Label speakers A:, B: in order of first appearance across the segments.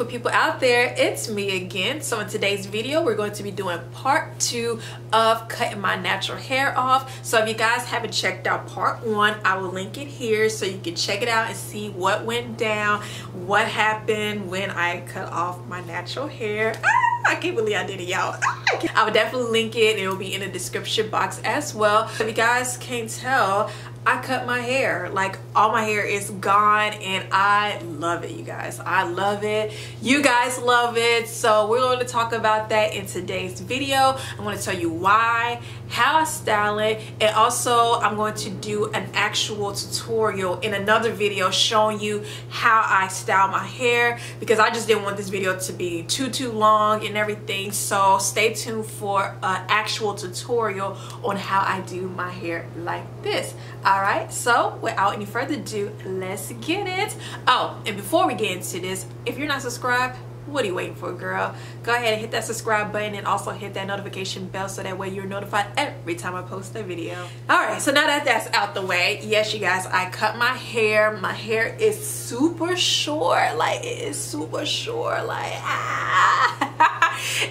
A: beautiful people out there, it's me again. So in today's video we're going to be doing part 2 of cutting my natural hair off. So if you guys haven't checked out part 1, I will link it here so you can check it out and see what went down, what happened when I cut off my natural hair. I can't believe I did it, y'all. I would definitely link it. It will be in the description box as well. If you guys can't tell, I cut my hair. Like, all my hair is gone and I love it, you guys. I love it. You guys love it. So we're going to talk about that in today's video. I'm going to tell you why, how I style it, and also I'm going to do an actual tutorial in another video showing you how I style my hair, because I just didn't want this video to be too long and everything. So stay tuned for an actual tutorial on how I do my hair like this. Alright, so without any further ado, let's get it. Oh, and before we get into this, if you're not subscribed, what are you waiting for, girl? Go ahead and hit that subscribe button and also hit that notification bell so that way you're notified every time I post a video. Alright, so now that that's out the way, yes, you guys, I cut my hair. My hair is super short. Like, it is super short. Like,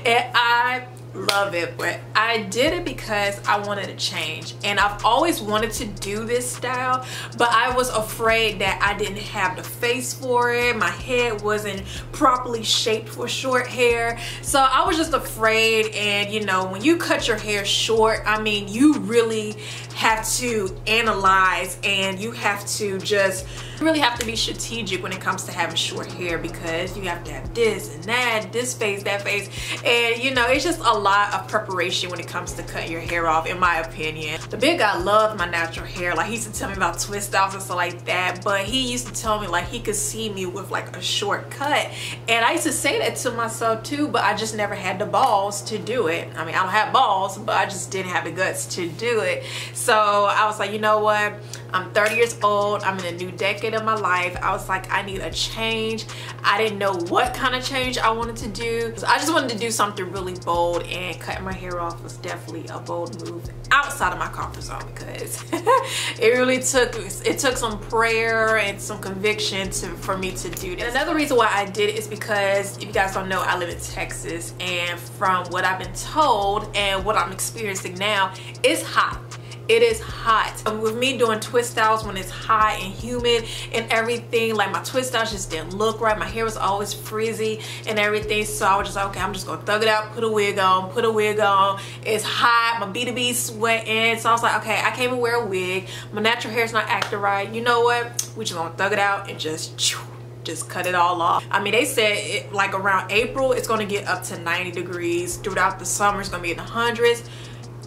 A: and I love it, but I did it because I wanted to change, and I've always wanted to do this style, but I was afraid that I didn't have the face for it. My head wasn't properly shaped for short hair, so I was just afraid. And you know, when you cut your hair short, I mean, you really have to analyze, and you have to just really have to be strategic when it comes to having short hair, because you have to have this and that, this face, that face, and you know, it's just a lot of preparation when it comes to cutting your hair off, in my opinion. The big guy loved my natural hair. Like, he used to tell me about twist outs and stuff like that, but he used to tell me like he could see me with like a short cut, and I used to say that to myself too, but I just never had the balls to do it. I mean, I don't have balls, but I just didn't have the guts to do it. So I was like, you know what, I'm 30 years old, I'm in a new decade of my life. I was like, I need a change. I didn't know what kind of change I wanted to do. So I just wanted to do something really bold, and cutting my hair off was definitely a bold move outside of my comfort zone, because it really took some prayer and some conviction for me to do this. And another reason why I did it is because, if you guys don't know, I live in Texas, and from what I've been told and what I'm experiencing now, it's hot. It is hot. With me doing twist styles when it's hot and humid and everything, like, my twist styles just didn't look right. My hair was always frizzy and everything. So I was just like, okay, I'm just gonna thug it out, put a wig on, It's hot, my B2B sweating. So I was like, okay, I can't even wear a wig. My natural hair's not acting right. You know what? We just gonna thug it out and just cut it all off. I mean, they said it, like around April, it's gonna get up to 90 degrees. Throughout the summer, it's gonna be in the hundreds.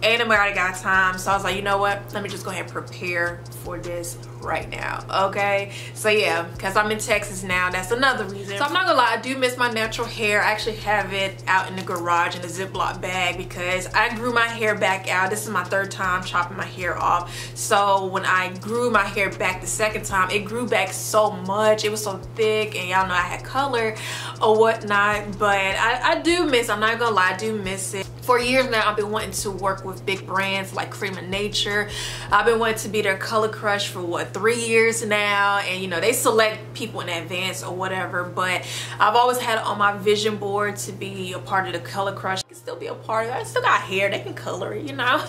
A: Ain't nobody got time. So I was like, you know what, let me just go ahead and prepare for this right now. Okay, so yeah, because I'm in Texas now, that's another reason. So I'm not gonna lie, I do miss my natural hair. I actually have it out in the garage in a Ziploc bag, because I grew my hair back out. This is my 3rd time chopping my hair off. So when I grew my hair back the 2nd time, it grew back so much, it was so thick, and y'all know I had color or whatnot. But I do miss, I'm not gonna lie, I do miss it. For years now, I've been wanting to work with big brands like Cream of Nature. I've been wanting to be their color crush for what, 3 years now, and you know, they select people in advance or whatever, but I've always had it on my vision board to be a part of the color crush. I can still be a part of it. I still got hair, they can color it, you know.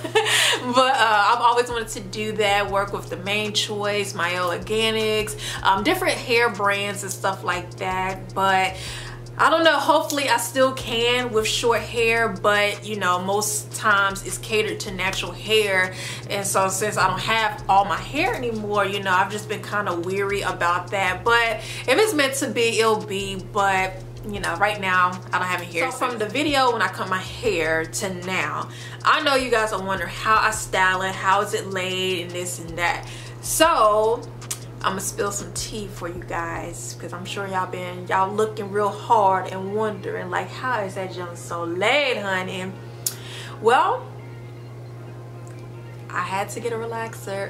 A: But I've always wanted to do that, work with the Main Choice, Myo Organics, different hair brands and stuff like that. But I don't know, hopefully I still can with short hair, but you know, most times it's catered to natural hair. And so since I don't have all my hair anymore, you know, I've just been kind of weary about that. But if it's meant to be, it'll be. But you know, right now I don't have any hair. So from the video when I cut my hair to now, I know you guys are wondering how I style it, how is it laid, and this and that. So I'm gonna spill some tea for you guys, because I'm sure y'all looking real hard and wondering like, how is that junk so laid, honey? Well, I had to get a relaxer.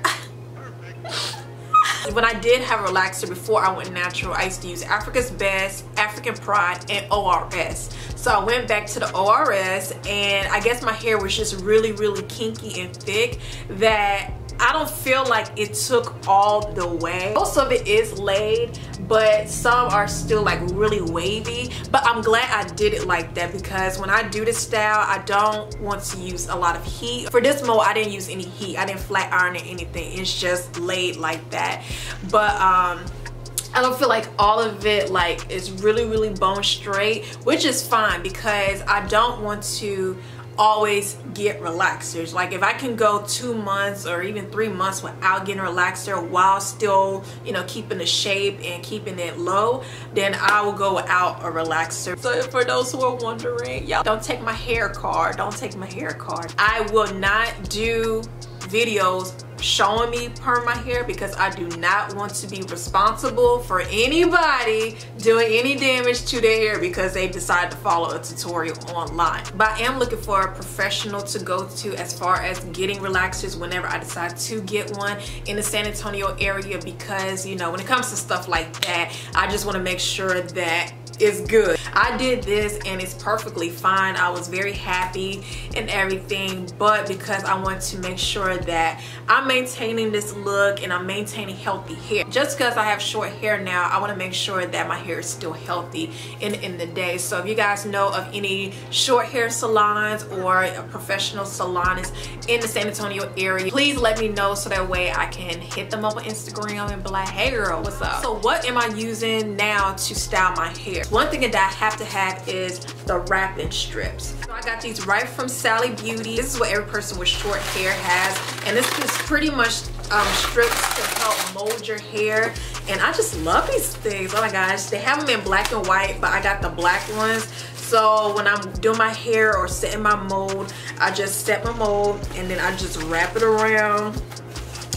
A: When I did have a relaxer before I went natural, I used to use Africa's Best, African Pride, and ORS. So I went back to the ORS, and I guess my hair was just really kinky and thick that I don't feel like it took all the way. Most of it is laid, but some are still like really wavy. But I'm glad I did it like that, because when I do this style, I don't want to use a lot of heat. For this mode, I didn't use any heat. I didn't flat iron or anything. It's just laid like that. But I don't feel like all of it like is really bone straight, which is fine, because I don't want to always get relaxers. Like if I can go 2 months or even 3 months without getting a relaxer while still, you know, keeping the shape and keeping it low, then I will go without a relaxer. So for those who are wondering, y'all, don't take my hair card. Don't take my hair card. I will not do videos showing me perm my hair, because I do not want to be responsible for anybody doing any damage to their hair because they decide to follow a tutorial online. But I am looking for a professional to go to as far as getting relaxers whenever I decide to get one in the San Antonio area, because, you know, when it comes to stuff like that, I just want to make sure that it's good. I did this and it's perfectly fine. I was very happy and everything, but because I want to make sure that I'm maintaining this look and I'm maintaining healthy hair. Just because I have short hair now, I want to make sure that my hair is still healthy in the day. So if you guys know of any short hair salons or a professional salons in the San Antonio area, please let me know, so that way I can hit them up on Instagram and be like, hey girl, what's up? So what am I using now to style my hair? One thing that I have to have is the wrapping strips. So I got these right from Sally Beauty. This is what every person with short hair has, and this is pretty much strips to help mold your hair. And I just love these things. Oh my gosh, they have them in black and white, but I got the black ones. So when I'm doing my hair or setting my mold, I just set my mold and then I just wrap it around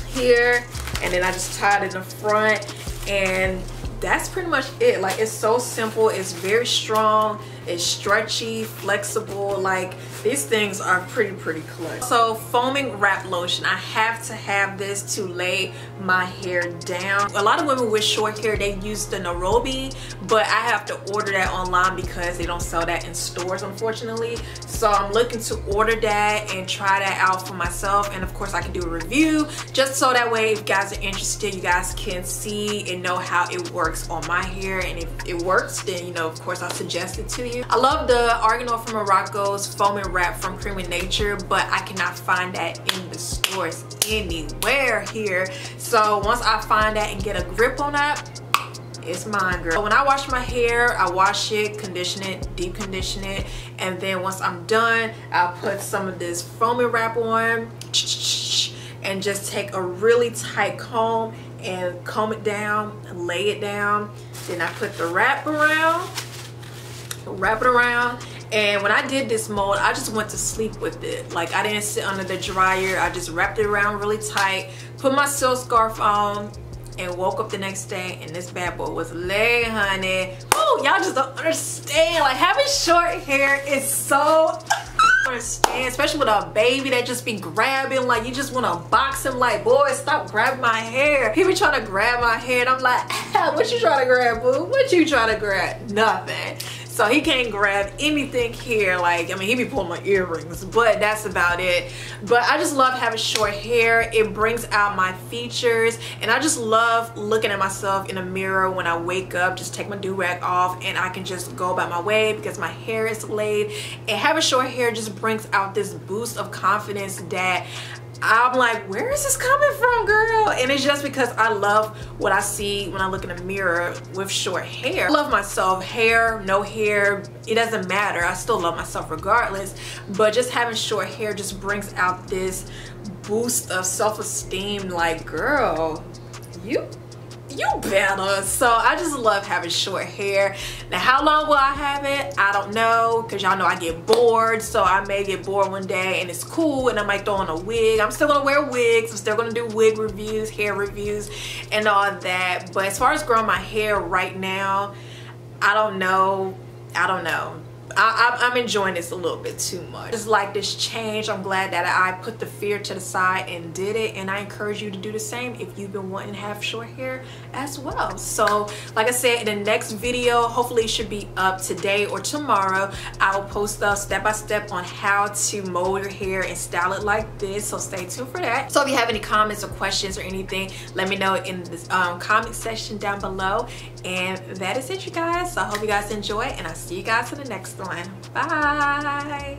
A: here, and then I just tie it in the front, and that's pretty much it. Like, it's so simple, it's very strong, it's stretchy, flexible. Like, these things are pretty clutch. So foaming wrap lotion, I have to have this to lay my hair down. A lot of women with short hair, they use the Nairobi, but I have to order that online because they don't sell that in stores, unfortunately. So I'm looking to order that and try that out for myself, and of course I can do a review, just so that way if you guys are interested, you guys can see and know how it works on my hair. And if it works, then, you know, of course I'll suggest it to you. I love the Argan from Morocco's foaming wrap from Cream of Nature, but I cannot find that in the stores anywhere here. So once I find that and get a grip on that, it's mine, girl. So when I wash my hair, I wash it, condition it, deep condition it, and then once I'm done, I'll put some of this foaming wrap on and just take a really tight comb and comb it down and lay it down. Then I put the wrap it around, and when I did this mold, I just went to sleep with it. Like, I didn't sit under the dryer, I just wrapped it around really tight, put my silk scarf on, and woke up the next day and this bad boy was laid, honey. Oh, y'all just don't understand. Like, having short hair is so understand, especially with a baby that just be grabbing, like you just want to box him, like, boy, stop grabbing my hair. He be trying to grab my hair and I'm like, what you trying to grab, boo? What you trying to grab? Nothing. So he can't grab anything here. Like, I mean, he be pulling my earrings, but that's about it. But I just love having short hair. It brings out my features, and I just love looking at myself in a mirror when I wake up. Just take my do-rag off and I can just go about my way because my hair is laid. And having short hair just brings out this boost of confidence that I'm like, where is this coming from, girl? And it's just because I love what I see when I look in a mirror with short hair. I love myself, hair, no hair, it doesn't matter. I still love myself regardless, but just having short hair just brings out this boost of self-esteem. Like, girl, you better. So I just love having short hair. Now, how long will I have it? I don't know, because y'all know I get bored. So I may get bored one day and it's cool and I might throw on a wig. I'm still gonna wear wigs. I'm still gonna do wig reviews, hair reviews, and all that. But as far as growing my hair right now, I don't know. I'm enjoying this a little bit too much. Just like this change. I'm glad that I put the fear to the side and did it, and I encourage you to do the same if you've been wanting to have short hair as well. So like I said, in the next video, hopefully it should be up today or tomorrow, I will post a step-by-step on how to mold your hair and style it like this, so stay tuned for that. So if you have any comments or questions or anything, let me know in the comment section down below. And that is it, you guys. So I hope you guys enjoy, and I'll see you guys in the next one. Bye.